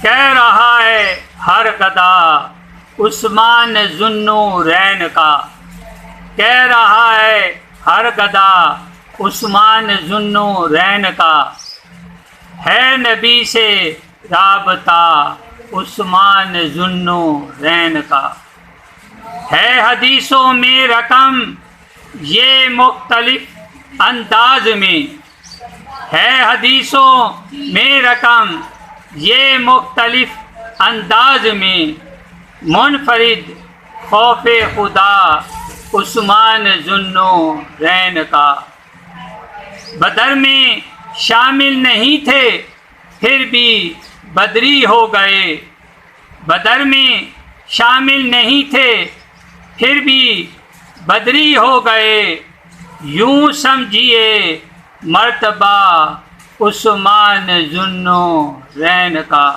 کہہ رہا ہے ہر گدا عثمان ذوالنورین کا، کہہ رہا ہے ہر گدا عثمان ذوالنورین کا، ہے نبی سے رابطہ عثمان ذوالنورین کا، ہے حدیثوں میں رقم یہ مختلف انداز میں، ہے حدیثوں میں رقم یہ مختلف انداز میں، منفرد خوف خدا عثمان ذوالنورین کا، بدر میں شامل نہیں تھے پھر بھی بدری ہو گئے، بدر میں شامل نہیں تھے پھر بھی بدری ہو گئے، یوں سمجھیے مرتبہ عثمان ذوالنورین کا،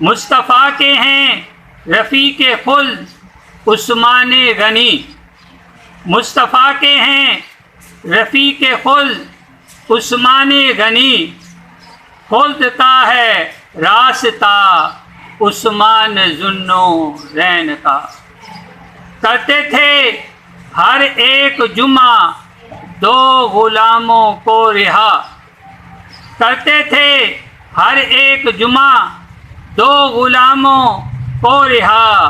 مصطفیٰ کے ہیں رفیق خلد عثمان غنی، مصطفیٰ کے ہیں رفیق خلد عثمان غنی، خلد کا ہے راستہ عثمان ذوالنورین کا، کرتے تھے ہر ایک جمعہ دو غلاموں کو رہا، کرتے تھے ہر ایک جمعہ دو غلاموں کو رہا،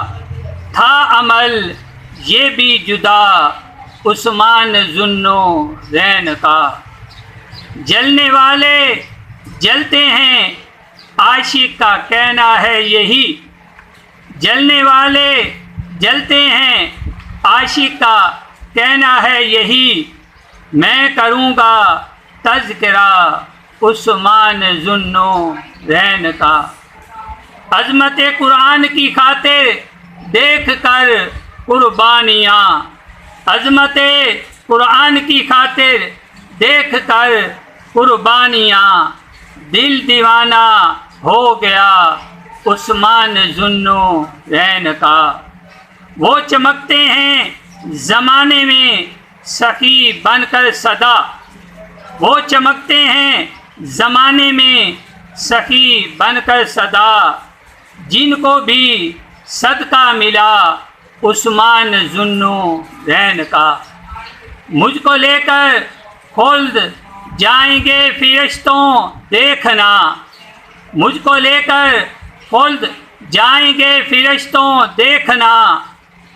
تھا عمل یہ بھی جدا عثمان ذوالنورین کا، جلنے والے جلتے ہیں عاشق کا کہنا ہے یہی، جلنے والے جلتے ہیں عاشق کا کہنا ہے یہی، میں کروں گا تذکرہ عثمان ذوالنورین کا، عظمت قرآن کی خاطر دیکھ کر قربانیاں، عظمت قرآن کی خاطر دیکھ کر قربانیاں، دل دیوانہ ہو گیا عثمان ذوالنورین کا، وہ چمکتے ہیں زمانے میں سخی بن کر سدا، وہ چمکتے ہیں زمانے میں سخی بن کر سدا، جن کو بھی صدقہ ملا عثمان ذوالنورین کا، مجھ کو لے کر خلد جائیں گے فرشتوں دیکھنا، مجھ کو لے کر خلد جائیں گے فرشتوں دیکھنا،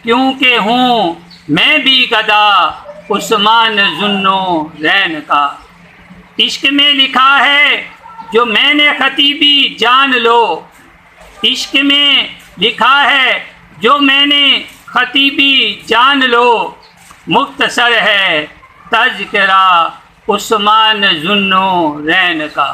کیونکہ ہوں میں بھی گدا عثمان ذوالنورین کا، عشق میں لکھا ہے جو میں نے خطیبی جان لو، عشق میں لکھا ہے جو میں نے خطیبی جان لو، مختصر ہے تذکرہ عثمان ذوالنورین کا۔